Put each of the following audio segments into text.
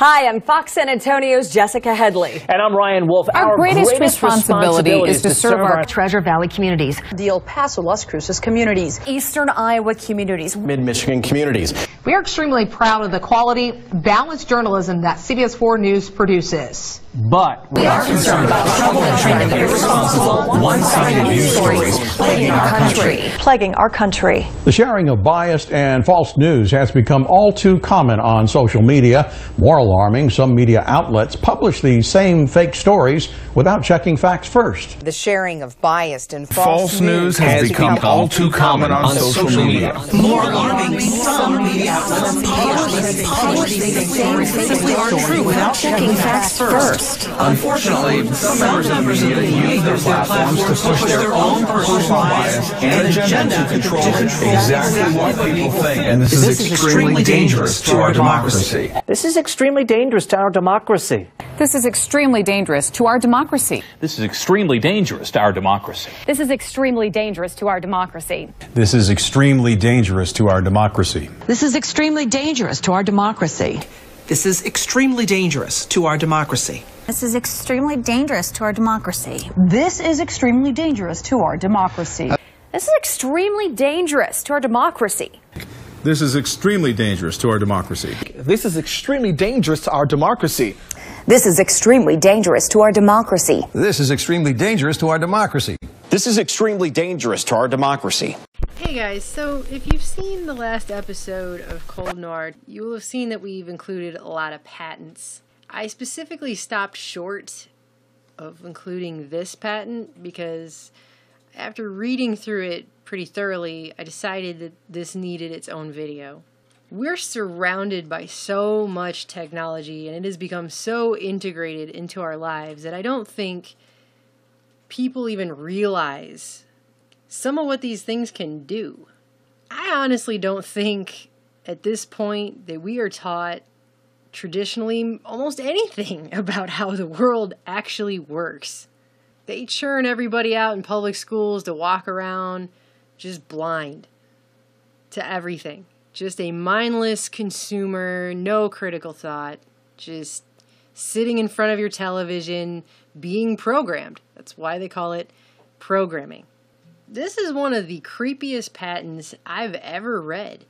Hi, I'm Fox San Antonio's Jessica Headley. And I'm Ryan Wolf. Our greatest responsibility is to serve our Treasure Valley communities, the El Paso, Las Cruces communities, Eastern Iowa communities, Mid-Michigan communities. We are extremely proud of the quality, balanced journalism that CBS 4 News produces. But We are concerned about the trouble and trend of irresponsible, one-sided news stories plaguing our country. The sharing of biased and false news has become all too common on social media. More alarming, some media outlets publish these same fake stories without checking facts first. The sharing of biased and false news has become all too common on social media. More alarming, some media outlets publish these same simply aren't true without checking facts first. Unfortunately, some members of the media use their platforms to push their own personal bias and agenda to control exactly what people think. And this is extremely dangerous to our democracy. this is extremely dangerous to our democracy. This is extremely dangerous to our democracy. This is extremely dangerous to our democracy. This is extremely dangerous to our democracy. This is extremely dangerous to our democracy. This is extremely dangerous to our democracy. This is extremely dangerous to our democracy. This is extremely dangerous to our democracy. This is extremely dangerous to our democracy. This is extremely dangerous to our democracy. This is extremely dangerous to our democracy. This is extremely dangerous to our democracy. This is extremely dangerous to our democracy. This is extremely dangerous to our democracy. This is extremely dangerous to our democracy. Hey guys, so if you've seen the last episode of Cold Noir, you will have seen that we've included a lot of patents. I specifically stopped short of including this patent because after reading through it pretty thoroughly, I decided that this needed its own video. We're surrounded by so much technology and it has become so integrated into our lives that I don't think people even realize some of what these things can do. I honestly don't think at this point that we are taught traditionally almost anything about how the world actually works. They churn everybody out in public schools to walk around just blind to everything. Just a mindless consumer, no critical thought, just sitting in front of your television, being programmed. That's why they call it programming. This is one of the creepiest patents I've ever read.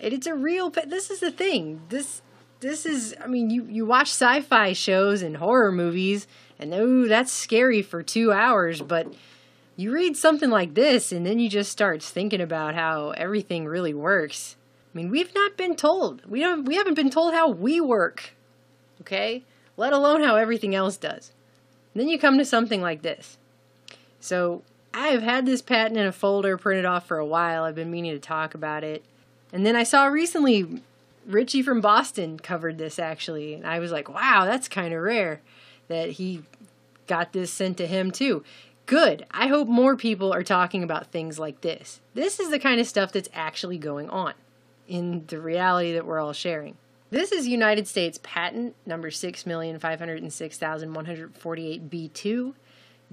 And it's a real this is the thing. This is, I mean, you watch sci-fi shows and horror movies, and oh, that's scary for 2 hours, but you read something like this, and then you just start thinking about how everything really works. I mean, we've not been told. We haven't been told how we work, okay? Let alone how everything else does. And then you come to something like this. So I have had this patent in a folder printed off for a while. I've been meaning to talk about it. And then I saw recently Richie from Boston covered this actually. And I was like, wow, that's kind of rare that he got this sent to him too. Good. I hope more people are talking about things like this. This is the kind of stuff that's actually going on in the reality that we're all sharing. This is United States patent number 6,506,148B2,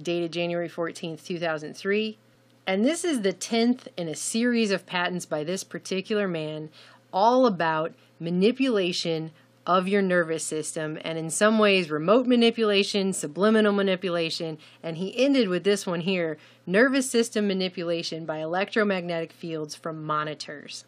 dated January 14th, 2003. And this is the 10th in a series of patents by this particular man, all about manipulation of your nervous system, and in some ways remote manipulation, subliminal manipulation, and he ended with this one here, nervous system manipulation by electromagnetic fields from monitors.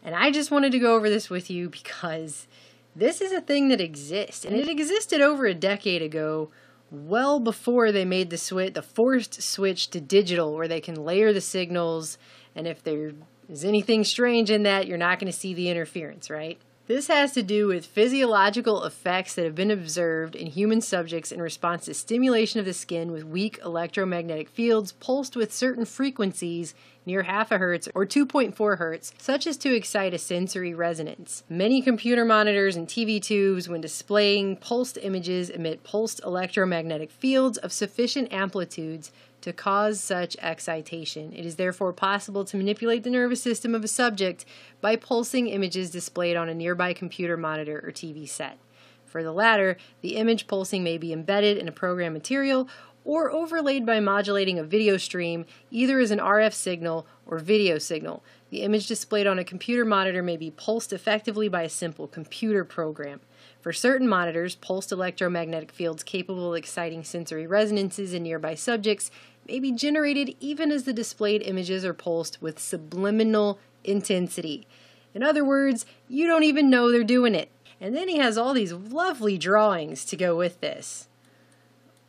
And I just wanted to go over this with you because this is a thing that exists, and it existed over a decade ago, well before they made the forced switch to digital, where they can layer the signals, and if there is anything strange in that, you're not going to see the interference, right? This has to do with physiological effects that have been observed in human subjects in response to stimulation of the skin with weak electromagnetic fields pulsed with certain frequencies near half a hertz or 2.4 hertz, such as to excite a sensory resonance. Many computer monitors and TV tubes, when displaying pulsed images, emit pulsed electromagnetic fields of sufficient amplitudes to cause such excitation. It is therefore possible to manipulate the nervous system of a subject by pulsing images displayed on a nearby computer monitor or TV set. For the latter, the image pulsing may be embedded in a program material or overlaid by modulating a video stream, either as an RF signal or video signal. The image displayed on a computer monitor may be pulsed effectively by a simple computer program. For certain monitors, pulsed electromagnetic fields capable of exciting sensory resonances in nearby subjects may be generated even as the displayed images are pulsed with subliminal intensity. In other words, you don't even know they're doing it. And then he has all these lovely drawings to go with this,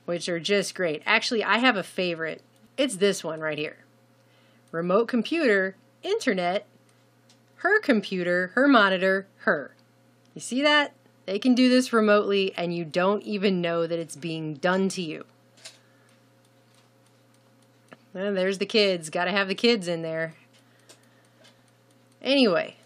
which are just great. Actually, I have a favorite. It's this one right here. Remote computer, internet, her computer, her monitor, her. You see that? They can do this remotely and you don't even know that it's being done to you. And there's the kids. Gotta have the kids in there. Anyway,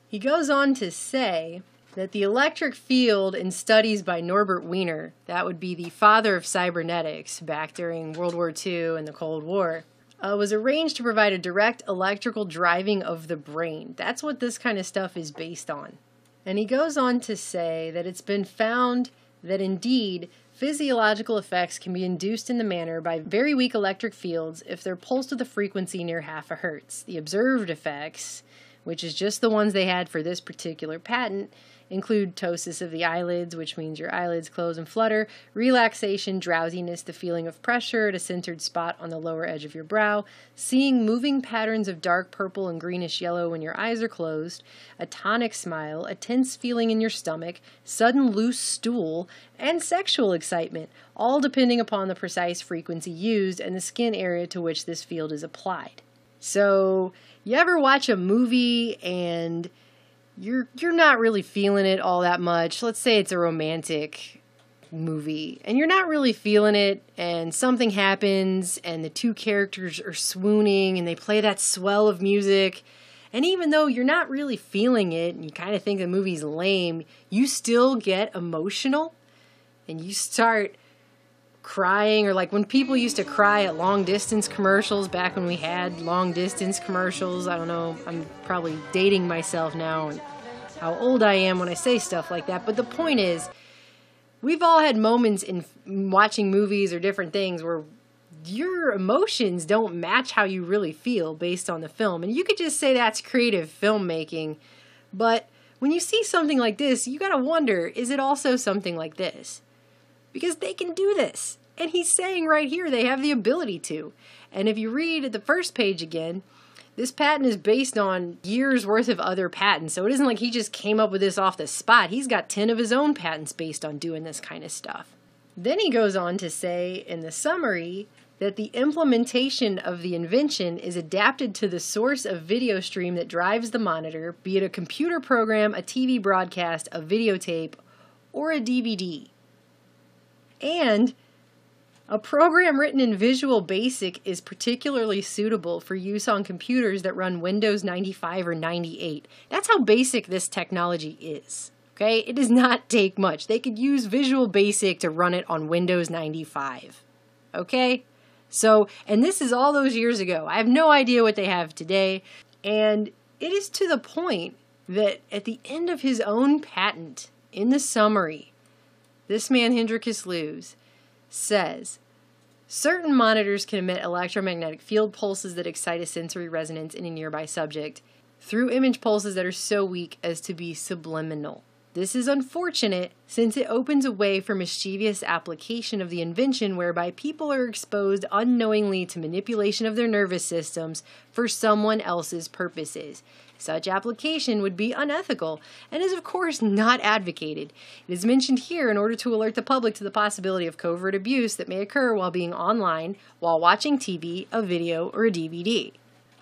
he goes on to say that the electric field in studies by Norbert Wiener, that would be the father of cybernetics back during World War II and the Cold War, was arranged to provide a direct electrical driving of the brain. That's what this kind of stuff is based on. And he goes on to say that it's been found that indeed physiological effects can be induced in the manner by very weak electric fields if they're pulsed with a frequency near 0.5 hertz. The observed effects, which is just the ones they had for this particular patent, include ptosis of the eyelids, which means your eyelids close and flutter, relaxation, drowsiness, the feeling of pressure at a centered spot on the lower edge of your brow, seeing moving patterns of dark purple and greenish yellow when your eyes are closed, a tonic smile, a tense feeling in your stomach, sudden loose stool, and sexual excitement, all depending upon the precise frequency used and the skin area to which this field is applied. So, you ever watch a movie and you're not really feeling it all that much? Let's say it's a romantic movie and you're not really feeling it and something happens and the two characters are swooning and they play that swell of music, and even though you're not really feeling it and you kind of think the movie's lame, you still get emotional and you start crying. Or like when people used to cry at long distance commercials back when we had long distance commercials. I don't know, I'm probably dating myself now and how old I am when I say stuff like that, but the point is, we've all had moments in watching movies or different things where your emotions don't match how you really feel based on the film, and you could just say that's creative filmmaking, but when you see something like this, you gotta wonder, is it also something like this? Because they can do this. And he's saying right here they have the ability to. And if you read at the first page again, this patent is based on years worth of other patents. So it isn't like he just came up with this off the spot. He's got 10 of his own patents based on doing this kind of stuff. Then he goes on to say in the summary that the implementation of the invention is adapted to the source of video stream that drives the monitor, be it a computer program, a TV broadcast, a videotape, or a DVD. And a program written in Visual Basic is particularly suitable for use on computers that run Windows 95 or 98. That's how basic this technology is. Okay? It does not take much. They could use Visual Basic to run it on Windows 95. Okay? So, and this is all those years ago. I have no idea what they have today. And it is to the point that at the end of his own patent, in the summary, this man, Hendrikus Lewes, says, certain monitors can emit electromagnetic field pulses that excite a sensory resonance in a nearby subject through image pulses that are so weak as to be subliminal. This is unfortunate since it opens a way for mischievous application of the invention whereby people are exposed unknowingly to manipulation of their nervous systems for someone else's purposes. Such application would be unethical and is of course not advocated. It is mentioned here in order to alert the public to the possibility of covert abuse that may occur while being online, while watching TV, a video, or a DVD.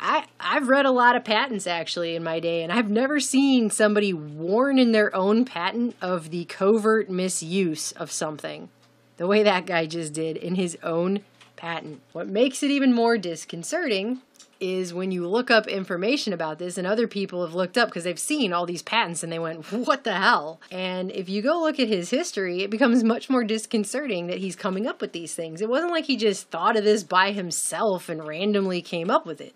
I've read a lot of patents actually in my day, and I've never seen somebody warn in their own patent of the covert misuse of something the way that guy just did in his own patent. What makes it even more disconcerting is when you look up information about this, and other people have looked up because they've seen all these patents and they went, what the hell? And if you go look at his history, it becomes much more disconcerting that he's coming up with these things. It wasn't like he just thought of this by himself and randomly came up with it.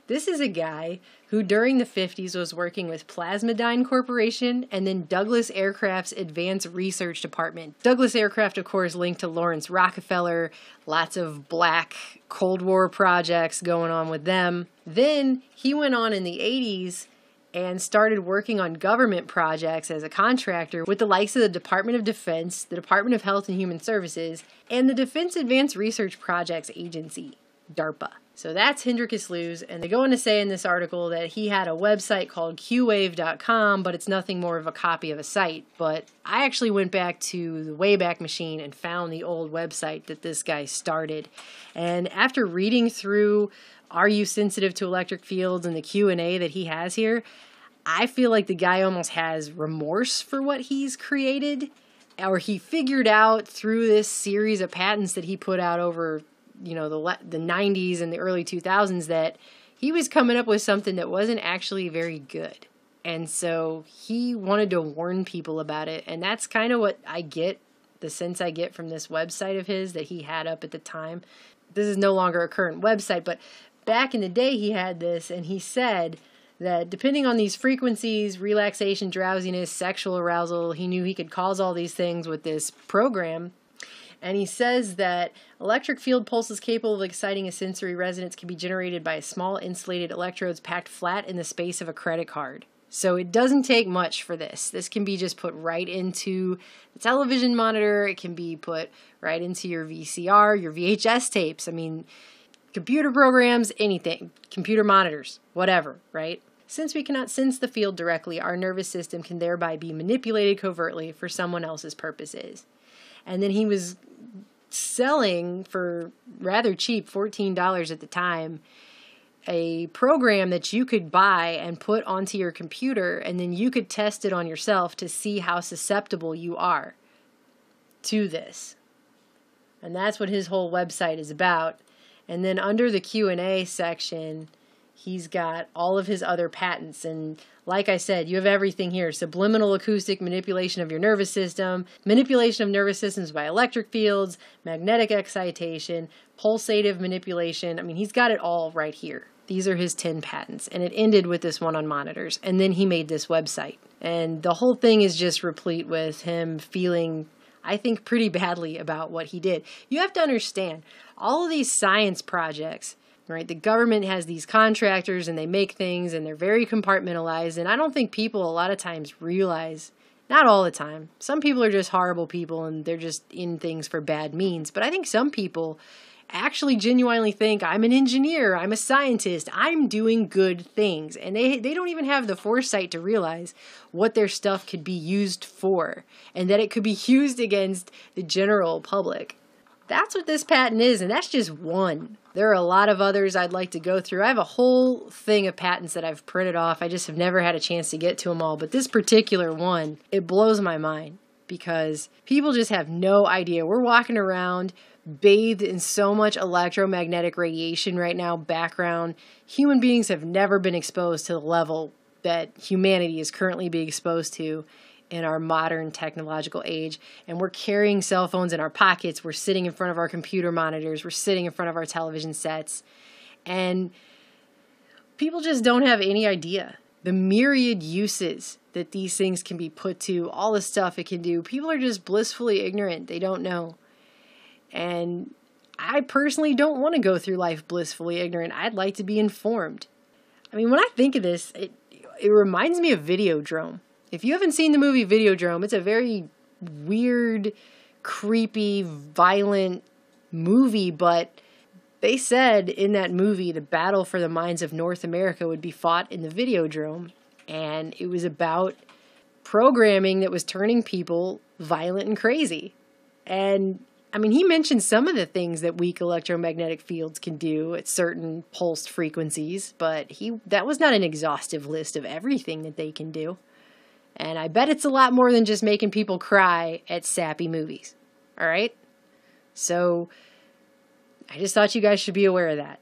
This is a guy who during the 50s was working with Plasmodine Corporation and then Douglas Aircraft's Advanced Research Department. Douglas Aircraft, of course, linked to Lawrence Rockefeller, lots of black Cold War projects going on with them. Then he went on in the 80s and started working on government projects as a contractor with the likes of the Department of Defense, the Department of Health and Human Services, and the Defense Advanced Research Projects Agency, DARPA. So that's Hendrikus Luz, and they go on to say in this article that he had a website called QWave.com, but it's nothing more of a copy of a site. But I actually went back to the Wayback Machine and found the old website that this guy started. And after reading through Are You Sensitive to Electric Fields and the Q&A that he has here, I feel like the guy almost has remorse for what he's created, or he figured out through this series of patents that he put out over the 90s and the early 2000s that he was coming up with something that wasn't actually very good. And so he wanted to warn people about it. And that's kind of what I get, the sense I get from this website of his that he had up at the time. This is no longer a current website, but back in the day he had this, and he said that depending on these frequencies, relaxation, drowsiness, sexual arousal, he knew he could cause all these things with this program. And he says that electric field pulses capable of exciting a sensory resonance can be generated by small insulated electrodes packed flat in the space of a credit card. So it doesn't take much for this. This can be just put right into the television monitor. It can be put right into your VCR, your VHS tapes. I mean, computer programs, anything, computer monitors, whatever, right? Since we cannot sense the field directly, our nervous system can thereby be manipulated covertly for someone else's purposes. And then he was selling for rather cheap, $14 at the time, a program that you could buy and put onto your computer, and then you could test it on yourself to see how susceptible you are to this. And that's what his whole website is about. And then under the Q&A section, he's got all of his other patents. And like I said, you have everything here. Subliminal acoustic manipulation of your nervous system, manipulation of nervous systems by electric fields, magnetic excitation, pulsative manipulation. I mean, he's got it all right here. These are his 10 patents. And it ended with this one on monitors. And then he made this website. And the whole thing is just replete with him feeling, I think, pretty badly about what he did. You have to understand, all of these science projects, right? The government has these contractors and they make things and they're very compartmentalized. And I don't think people a lot of times realize, not all the time, some people are just horrible people and they're just in things for bad means. But I think some people actually genuinely think, I'm an engineer, I'm a scientist, I'm doing good things. And they don't even have the foresight to realize what their stuff could be used for and that it could be used against the general public. That's what this patent is, and that's just one. There are a lot of others I'd like to go through. I have a whole thing of patents that I've printed off. I just have never had a chance to get to them all. But this particular one, it blows my mind because people just have no idea. We're walking around bathed in so much electromagnetic radiation right now, background. Human beings have never been exposed to the level that humanity is currently being exposed to in our modern technological age. And we're carrying cell phones in our pockets. We're sitting in front of our computer monitors. We're sitting in front of our television sets. And people just don't have any idea the myriad uses that these things can be put to, all the stuff it can do. People are just blissfully ignorant. They don't know. And I personally don't want to go through life blissfully ignorant. I'd like to be informed. I mean, when I think of this, it reminds me of Videodrome. If you haven't seen the movie Videodrome, it's a very weird, creepy, violent movie, but they said in that movie the battle for the minds of North America would be fought in the Videodrome, and it was about programming that was turning people violent and crazy. And I mean, he mentioned some of the things that weak electromagnetic fields can do at certain pulsed frequencies, but that was not an exhaustive list of everything that they can do. And I bet it's a lot more than just making people cry at sappy movies. All right? So I just thought you guys should be aware of that.